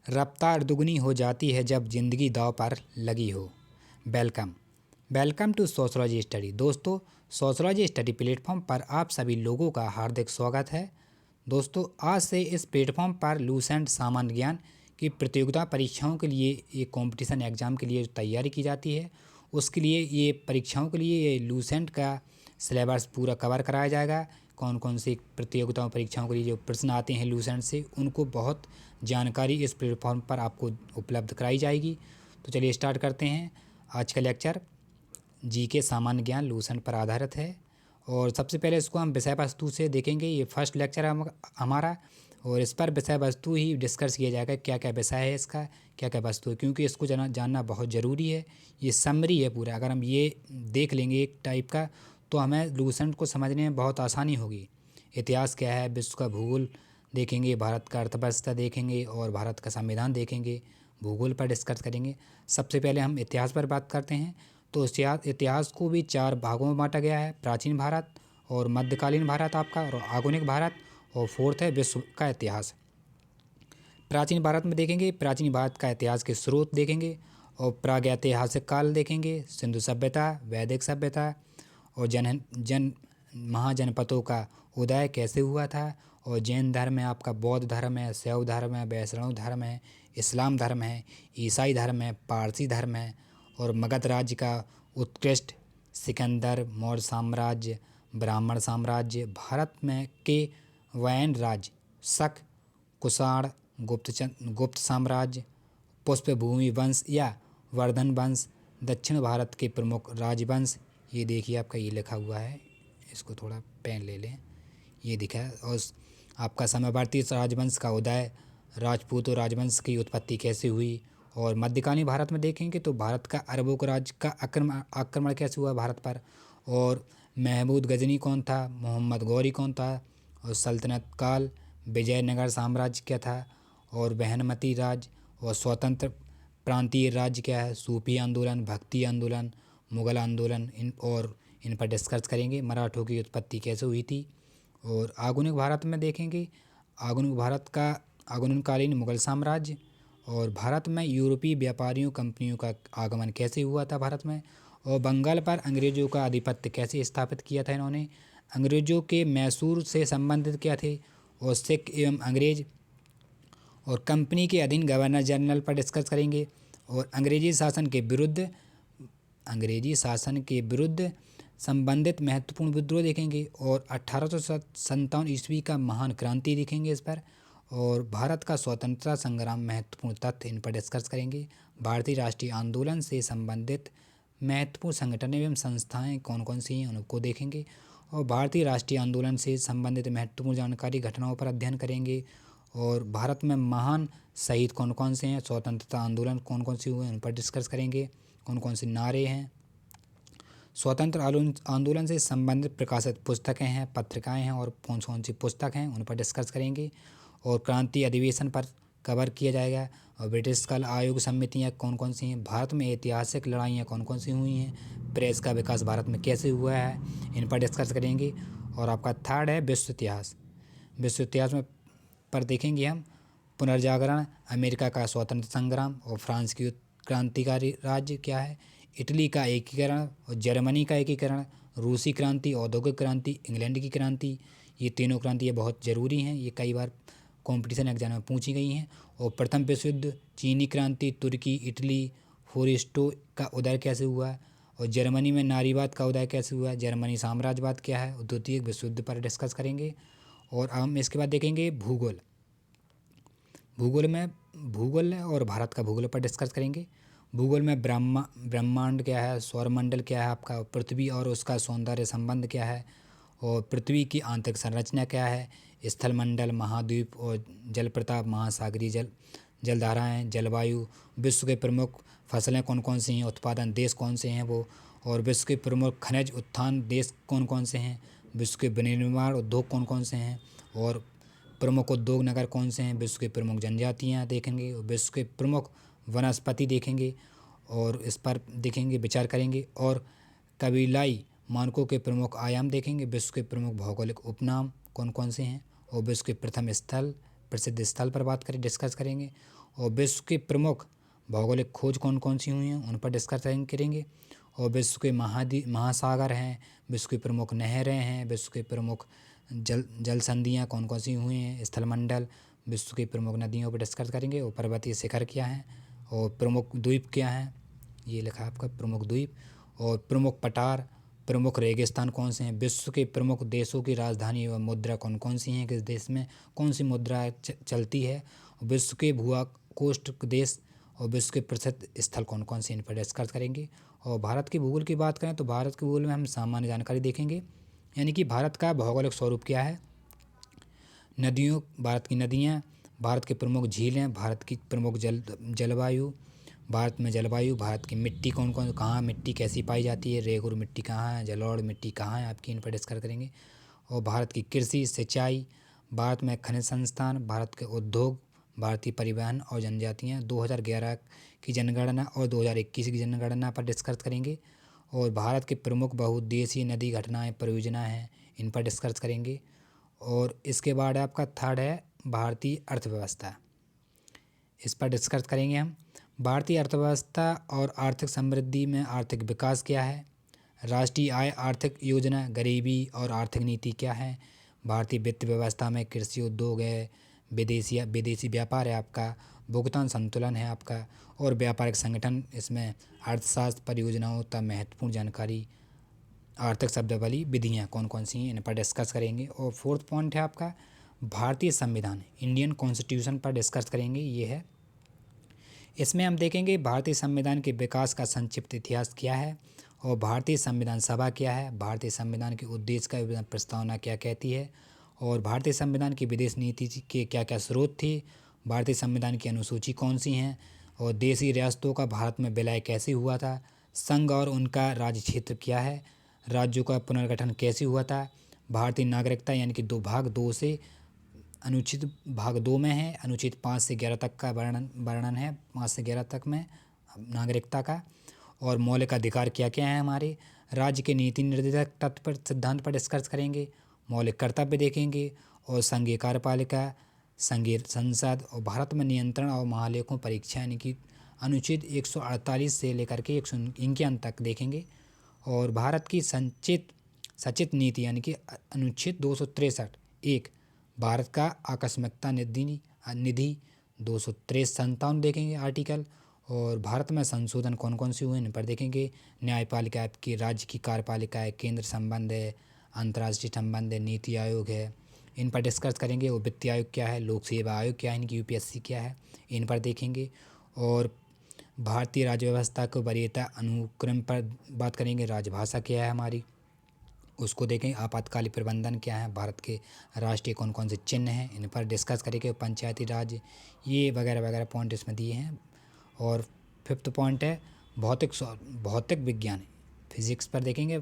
रफ्तार दुगनी हो जाती है जब ज़िंदगी दांव पर लगी हो। Welcome welcome to sociology study. दोस्तों, सोशलॉजी स्टडी प्लेटफॉर्म पर आप सभी लोगों का हार्दिक स्वागत है। दोस्तों, आज से इस प्लेटफॉर्म पर लूसेंट सामान्य ज्ञान की प्रतियोगिता परीक्षाओं के लिए, ये कंपटीशन एग्ज़ाम के लिए जो तैयारी की जाती है, उसके लिए ये परीक्षाओं के लिए ये लूसेंट का सिलेबस पूरा कवर कराया जाएगा। कौन कौन सी प्रतियोगिताओं परीक्षाओं के लिए जो प्रश्न आते हैं लूसेंट से, उनको बहुत जानकारी इस प्लेटफॉर्म पर आपको उपलब्ध कराई जाएगी। तो चलिए स्टार्ट करते हैं। आज का लेक्चर जीके सामान्य ज्ञान लूसेंट पर आधारित है और सबसे पहले इसको हम विषय वस्तु से देखेंगे। ये फर्स्ट लेक्चर है हमारा और इस पर विषय वस्तु ही डिस्कस किया जाएगा। क्या क्या विषय है इसका, क्या क्या वस्तु है, क्योंकि इसको जानना बहुत ज़रूरी है। ये समरी है पूरा। अगर हम ये देख लेंगे एक टाइप का, तो हमें लूसेंट को समझने में बहुत आसानी होगी। इतिहास क्या है, विश्व का भूगोल देखेंगे, भारत का अर्थव्यवस्था देखेंगे और भारत का संविधान देखेंगे, भूगोल पर डिस्कस करेंगे। सबसे पहले हम इतिहास पर बात करते हैं। तो इतिहास को भी 4 भागों में बांटा गया है। प्राचीन भारत और मध्यकालीन भारत आपका, और आधुनिक भारत, और फोर्थ है विश्व का इतिहास। प्राचीन भारत में देखेंगे, प्राचीन भारत का इतिहास के स्रोत देखेंगे और प्रागैतिहासिक काल देखेंगे, सिंधु सभ्यता, वैदिक सभ्यता और जन महाजनपदों का उदय कैसे हुआ था। और जैन धर्म है आपका, बौद्ध धर्म है, शैव धर्म है, वैष्णव धर्म है, इस्लाम धर्म है, ईसाई धर्म है, पारसी धर्म है। और मगध राज्य का उत्कृष्ट, सिकंदर, मौर्य साम्राज्य, ब्राह्मण साम्राज्य, भारत में के वैन राज्य, शक, कुषाण, गुप्त साम्राज्य, पुष्पभूमि वंश या वर्धन वंश, दक्षिण भारत के प्रमुख राजवंश। ये देखिए आपका ये लिखा हुआ है, इसको थोड़ा पेन ले लें, ये दिखा है। और आपका समवर्ती राजवंश का उदय, राजपूतों राजवंश की उत्पत्ति कैसे हुई। और मध्यकालीन भारत में देखेंगे तो भारत का अरबों का राज्य का आक्रमण कैसे हुआ भारत पर। और महमूद गजनी कौन था, मोहम्मद गौरी कौन था, और सल्तनत काल, विजयनगर साम्राज्य क्या था, और बहनमती राज्य, और स्वतंत्र प्रांतीय राज्य क्या है, सूफी आंदोलन, भक्ति आंदोलन, मुगल आंदोलन, इन पर डिस्कस करेंगे। मराठों की उत्पत्ति कैसे हुई थी। और आधुनिक भारत में देखेंगे, आधुनिक भारत का आधुनिककालीन मुगल साम्राज्य, और भारत में यूरोपीय व्यापारियों कंपनियों का आगमन कैसे हुआ था भारत में। और बंगाल पर अंग्रेज़ों का आधिपत्य कैसे स्थापित किया था इन्होंने। अंग्रेज़ों के मैसूर से संबंधित क्या थे, और सिख एवं अंग्रेज और कंपनी के अधीन गवर्नर जनरल पर डिस्कस करेंगे। और अंग्रेजी शासन के विरुद्ध संबंधित महत्वपूर्ण विद्रोह देखेंगे। और 1857 ईस्वी का महान क्रांति देखेंगे इस पर। और भारत का स्वतंत्रता संग्राम, महत्वपूर्ण तथ्य, इन पर डिस्कस करेंगे। भारतीय राष्ट्रीय आंदोलन से संबंधित महत्वपूर्ण संगठन एवं संस्थाएं कौन कौन सी हैं उनको देखेंगे। और भारतीय राष्ट्रीय आंदोलन से संबंधित महत्वपूर्ण जानकारी, घटनाओं पर अध्ययन करेंगे। और भारत में महान शहीद कौन कौन से हैं, स्वतंत्रता आंदोलन कौन कौन से हुए, उन पर डिस्कस करेंगे। कौन कौन से नारे हैं, स्वतंत्र आंदोलन से संबंधित प्रकाशित पुस्तकें हैं, पत्रिकाएं हैं, और कौन कौन सी पुस्तक हैं, उन पर डिस्कस करेंगे। और क्रांति अधिवेशन पर कवर किया जाएगा। और ब्रिटिश काल आयोग समितियाँ कौन कौन सी हैं, भारत में ऐतिहासिक लड़ाइयाँ कौन कौन सी हुई हैं, प्रेस का विकास भारत में कैसे हुआ है, इन पर डिस्कस करेंगे। और आपका थर्ड है विश्व इतिहास। विश्व इतिहास में पर देखेंगे हम पुनर्जागरण, अमेरिका का स्वतंत्र संग्राम, और फ्रांस की क्रांतिकारी राज्य क्या है, इटली का एकीकरण और जर्मनी का एकीकरण, रूसी क्रांति, औद्योगिक क्रांति, इंग्लैंड की क्रांति। ये तीनों क्रांति ये बहुत ज़रूरी हैं, ये कई बार कंपटीशन एग्जाम में पूछी गई हैं। और प्रथम विश्व युद्ध, चीनी क्रांति, तुर्की, इटली, फोरिस्टो का उदय कैसे हुआ, और जर्मनी में नारीवाद का उदय कैसे हुआ, जर्मनी साम्राज्यवाद क्या है, और द्वितीय विश्व युद्ध पर डिस्कस करेंगे। और हम इसके बाद देखेंगे भूगोल और भारत का भूगोल पर डिस्कस करेंगे। भूगोल में ब्रह्मांड क्या है, सौरमंडल क्या है आपका, पृथ्वी और उसका सौंदर्य संबंध क्या है, और पृथ्वी की आंतरिक संरचना क्या है, स्थलमंडल, महाद्वीप और जलप्रपात, महासागरीय जलधाराएँ, जलवायु, विश्व के प्रमुख फसलें कौन कौन सी हैं, उत्पादन देश कौन से हैं वो, और विश्व के प्रमुख खनिज उत्थान देश कौन कौन से हैं, विश्व के विनिर्माण उद्योग कौन कौन से हैं, और प्रमुख उद्योग नगर कौन से हैं, विश्व के प्रमुख जनजातियाँ देखेंगे, और विश्व के प्रमुख वनस्पति देखेंगे। और इस पर देखेंगे, विचार करेंगे। और कबीलाई मानकों के प्रमुख आयाम देखेंगे, विश्व के प्रमुख भौगोलिक उपनाम कौन कौन से हैं, और विश्व के प्रथम स्थल, प्रसिद्ध स्थल पर डिस्कस करेंगे। और विश्व के प्रमुख भौगोलिक खोज कौन कौन सी हुई हैं उन पर डिस्कस करेंगे। और विश्व के महासागर हैं, विश्व की प्रमुख नहरें हैं, विश्व के प्रमुख जल संधियाँ कौन कौन सी हुई हैं, स्थलमंडल, विश्व की प्रमुख नदियों पर डिस्कस करेंगे। और पर्वतीय शिखर क्या हैं और प्रमुख द्वीप क्या हैं, ये लिखा है आपका प्रमुख द्वीप। और प्रमुख पठार, प्रमुख रेगिस्तान कौन से हैं, विश्व के प्रमुख देशों की राजधानी एवं मुद्रा कौन कौन सी हैं, किस देश में कौन सी मुद्रा चलती है, विश्व के भूआकोष्ठ देश और विश्व के प्रसिद्ध स्थल कौन कौन से, इन पर डिस्कस करेंगे। और भारत के भूगोल की बात करें तो भारत के भूगोल में हम सामान्य जानकारी देखेंगे, यानी कि भारत का भौगोलिक स्वरूप क्या है, नदियों, भारत की नदियाँ, भारत के प्रमुख झीलें, भारत की प्रमुख जलवायु, भारत में जलवायु, भारत की मिट्टी कौन कौन, कहाँ मिट्टी कैसी पाई जाती है, रेगुर मिट्टी कहाँ है, जलोढ़ मिट्टी कहाँ है आपकी, इन पर डिस्कस करेंगे। और भारत की कृषि, सिंचाई, भारत में खनिज संस्थान, भारत के उद्योग, भारतीय परिवहन और जनजातियाँ, 2011 की जनगणना और 2021 की जनगणना पर डिस्कस करेंगे। और भारत के प्रमुख बहुउद्देशीय नदी घटनाएँ परियोजनाएँ हैं, इन पर डिस्कस करेंगे। और इसके बाद आपका थर्ड है भारतीय अर्थव्यवस्था, इस पर डिस्कस करेंगे हम। भारतीय अर्थव्यवस्था और आर्थिक समृद्धि में आर्थिक विकास क्या है, राष्ट्रीय आय आर्थिक योजना, गरीबी और आर्थिक नीति क्या है, भारतीय वित्त व्यवस्था में कृषि उद्योग है, विदेशी व्यापार है आपका, भुगतान संतुलन है आपका, और व्यापारिक संगठन, इसमें अर्थशास्त्र परियोजनाओं तक महत्वपूर्ण जानकारी, आर्थिक शब्दावली विधियाँ कौन कौन सी हैं, इन पर डिस्कस करेंगे। और फोर्थ पॉइंट है आपका भारतीय संविधान, इंडियन कॉन्स्टिट्यूशन पर डिस्कस करेंगे, ये है। इसमें हम देखेंगे भारतीय संविधान के विकास का संक्षिप्त इतिहास क्या है, और भारतीय संविधान सभा क्या है, भारतीय संविधान के उद्देश्य का प्रस्तावना क्या कहती है, और भारतीय संविधान की विदेश नीति के क्या क्या स्रोत थे, भारतीय संविधान की अनुसूची कौन सी हैं, और देशी रियासतों का भारत में विलय कैसे हुआ था, संघ और उनका राज्य क्षेत्र क्या है, राज्यों का पुनर्गठन कैसे हुआ था, भारतीय नागरिकता यानी कि भाग 2 से अनुच्छेद भाग 2 में है, अनुच्छेद 5 से 11 तक का वर्णन है, 5 से 11 तक में नागरिकता का। और मौलिक अधिकार क्या क्या हैं हमारे, राज्य के नीति निर्देशक तत्व पर सिद्धांत पर डिस्कस करेंगे, मौलिक कर्तव्य देखेंगे, और संघीय कार्यपालिका, संघीय संसद, और भारत में नियंत्रण और महालेखों परीक्षा यानी कि अनुच्छेद 148 से लेकर के 151 तक देखेंगे। और भारत की सचित नीति यानी कि अनुच्छेद 263 एक, भारत का आकस्मिकता निधि 263 देखेंगे आर्टिकल। और भारत में संशोधन कौन कौन से हुए इन पर देखेंगे, न्यायपालिका आपकी राज्य की कार्यपालिका है, केंद्र संबंध है, अंतर्राष्ट्रीय संबंध है, नीति आयोग है, इन पर डिस्कस करेंगे। और वित्त आयोग क्या है, लोक सेवा आयोग क्या है, इनकी यूपीएससी क्या है, इन पर देखेंगे। और भारतीय राज्य व्यवस्था को वरीयता अनुक्रम पर बात करेंगे, राजभाषा क्या है हमारी, उसको देखें। आपातकालीन प्रबंधन क्या है, भारत के राष्ट्रीय कौन कौन से चिन्ह हैं, इन पर डिस्कस करेंगे। पंचायती राज, ये वगैरह वगैरह पॉइंट इसमें दिए हैं। और फिफ्थ पॉइंट है भौतिक विज्ञान, फिजिक्स पर देखेंगे।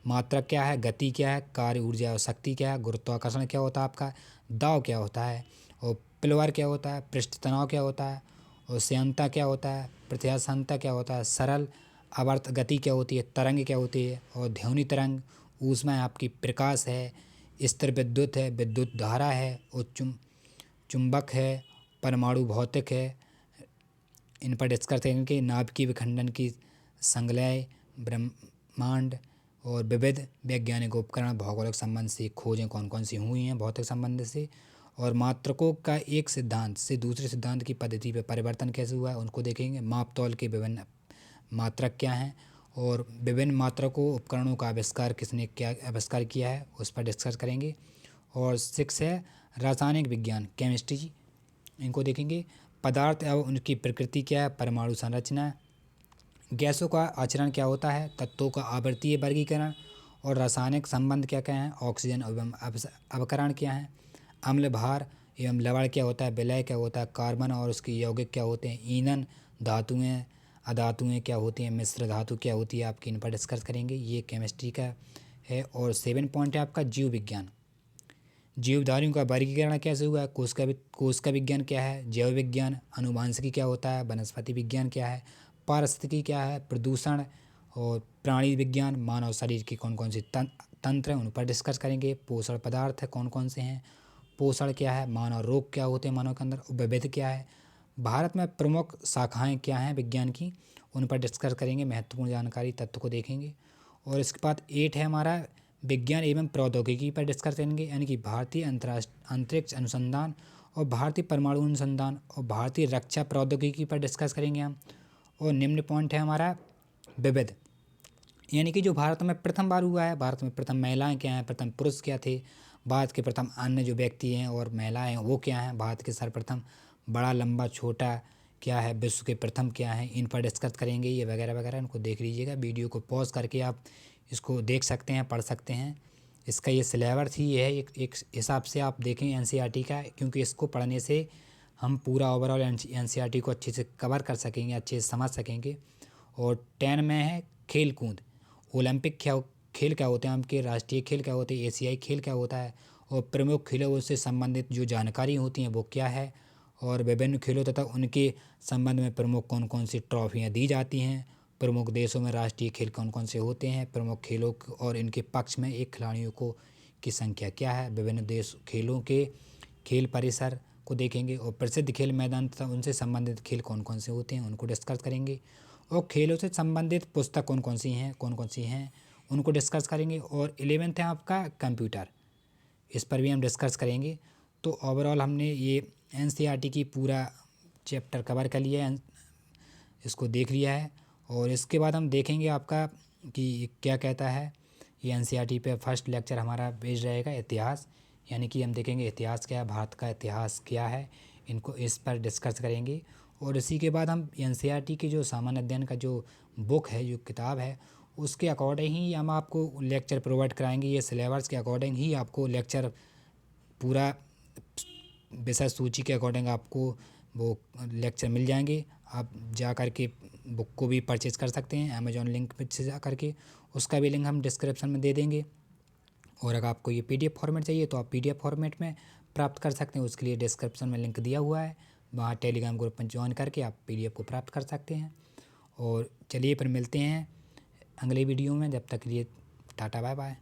मात्रा क्या है, गति क्या है, कार्य ऊर्जा और शक्ति क्या है, गुरुत्वाकर्षण क्या होता है आपका, दाव क्या होता है, और पिलवर क्या होता है, पृष्ठ तनाव क्या होता है, और श्यानता क्या होता है, प्रत्यास्थता क्या होता है, सरल आवर्त गति क्या होती है, तरंग क्या होती है, और ध्वनि तरंग, ऊष्मा आपकी प्रकाश है, स्थिर विद्युत है, विद्युत धारा है, और चुंबक है, परमाणु भौतिक है, इन पर डिस्कस करेंगे। नाभिकीय विखंडन की संलय, ब्रह्मांड, और विविध वैज्ञानिक उपकरण, भौगोलिक संबंध से खोजें कौन कौन सी हुई हैं भौतिक संबंध से, और मात्रकों का एक सिद्धांत से दूसरे सिद्धांत की पद्धति पर परिवर्तन कैसे हुआ है उनको देखेंगे। माप तौल के विभिन्न मात्रक क्या हैं, और विभिन्न मात्रकों उपकरणों का आविष्कार किसने क्या आविष्कार किया है उस पर डिस्कस करेंगे। और 6 है रासायनिक विज्ञान, केमिस्ट्री, इनको देखेंगे। पदार्थ एवं उनकी प्रकृति क्या है, परमाणु संरचना, गैसों का आचरण क्या होता है, तत्वों का आवर्तीय वर्गीकरण, और रासायनिक संबंध क्या क्या हैं, ऑक्सीजन एवं अवकरण क्या हैं, अम्ल भार एवं लवण क्या होता है, विलय क्या होता है, कार्बन और उसके यौगिक क्या होते हैं, ईंधन, धातुएं अधातुएं क्या होती हैं, मिश्र धातु क्या होती है आपकी, इन पर डिस्कस करेंगे। ये केमिस्ट्री का है। और 7 पॉइंट है आपका जीव विज्ञान, जीवधारियों का वर्गीकरण कैसे हुआ है, कोश का विज्ञान क्या है, जैव विज्ञान, अनुवांशिकी क्या होता है, वनस्पति विज्ञान क्या है, पारिस्थितिकी क्या है, प्रदूषण, और प्राणी विज्ञान, मानव शरीर की कौन कौन सी तंत्र हैं उन पर डिस्कस करेंगे। पोषण पदार्थ है कौन कौन से हैं, पोषण क्या है, मानव रोग क्या होते हैं मानव के अंदर, विविध क्या है, भारत में प्रमुख शाखाएं क्या हैं विज्ञान की, उन पर डिस्कस करेंगे, महत्वपूर्ण जानकारी तत्व को देखेंगे। और इसके बाद 8 है हमारा विज्ञान एवं प्रौद्योगिकी पर डिस्कस करेंगे, यानी कि भारतीय अंतरिक्ष अनुसंधान और भारतीय परमाणु अनुसंधान और भारतीय रक्षा प्रौद्योगिकी पर डिस्कस करेंगे हम। और निम्न पॉइंट है हमारा विविध, यानी कि जो भारत में प्रथम बार हुआ है, भारत में प्रथम महिलाएं क्या हैं, प्रथम पुरुष क्या थे, भारत के प्रथम अन्य जो व्यक्ति हैं और महिलाएं हैं वो क्या हैं, भारत के सर्वप्रथम बड़ा लंबा छोटा क्या है, विश्व के प्रथम क्या हैं, इन पर डिस्कस करेंगे, ये वगैरह वगैरह। इनको देख लीजिएगा, वीडियो को पॉज करके आप इसको देख सकते हैं, पढ़ सकते हैं। इसका ये सिलेबस ही है, एक हिसाब से आप देखें एनसीईआरटी का, क्योंकि इसको पढ़ने से हम पूरा ओवरऑल एनसीईआरटी को अच्छे से कवर कर सकेंगे, अच्छे से समझ सकेंगे। और 10 में है खेल कूद, ओलंपिक खेल क्या होते हैं, उनके राष्ट्रीय खेल क्या होते हैं, एशियाई खेल क्या होता है, और प्रमुख खेलों से संबंधित जो जानकारी होती हैं वो क्या है, और विभिन्न खेलों तथा उनके संबंध में प्रमुख कौन कौन सी ट्रॉफियाँ दी जाती हैं, प्रमुख देशों में राष्ट्रीय खेल कौन कौन से होते हैं, प्रमुख खेलों और इनके पक्ष में एक खिलाड़ियों को की संख्या क्या है, विभिन्न देश खेलों के खेल परिसर को देखेंगे, और प्रसिद्ध खेल मैदान तथा उनसे संबंधित खेल कौन कौन से होते हैं उनको डिस्कस करेंगे, और खेलों से संबंधित पुस्तक कौन कौन सी हैं उनको डिस्कस करेंगे। और 11th है आपका कंप्यूटर, इस पर भी हम डिस्कस करेंगे। तो ओवरऑल हमने ये एनसीईआरटी की पूरा चैप्टर कवर कर लिया है, इसको देख लिया है। और इसके बाद हम देखेंगे आपका कि क्या कहता है ये एनसीईआरटी पे। फर्स्ट लेक्चर हमारा बेस्ड रहेगा इतिहास, यानी कि हम देखेंगे इतिहास क्या है, भारत का इतिहास क्या है, इनको इस पर डिस्कस करेंगे। और इसी के बाद हम एनसीईआरटी की जो सामान्य अध्ययन का जो बुक है, जो किताब है, उसके अकॉर्डिंग ही हम आपको लेक्चर प्रोवाइड कराएंगे। ये सिलेबस के अकॉर्डिंग ही आपको लेक्चर पूरा विषय सूची के अकॉर्डिंग आपको वो लेक्चर मिल जाएंगे। आप जा कर के बुक को भी परचेज़ कर सकते हैं अमेजॉन लिंक पे से जा कर के, उसका भी लिंक हम डिस्क्रिप्शन में दे देंगे। और अगर आपको ये पीडीएफ फॉर्मेट चाहिए तो आप पीडीएफ फॉर्मेट में प्राप्त कर सकते हैं, उसके लिए डिस्क्रिप्शन में लिंक दिया हुआ है, वहाँ टेलीग्राम ग्रुप में ज्वाइन करके आप पीडीएफ को प्राप्त कर सकते हैं। और चलिए फिर मिलते हैं अगले वीडियो में, जब तक के लिए टाटा बाय बाय।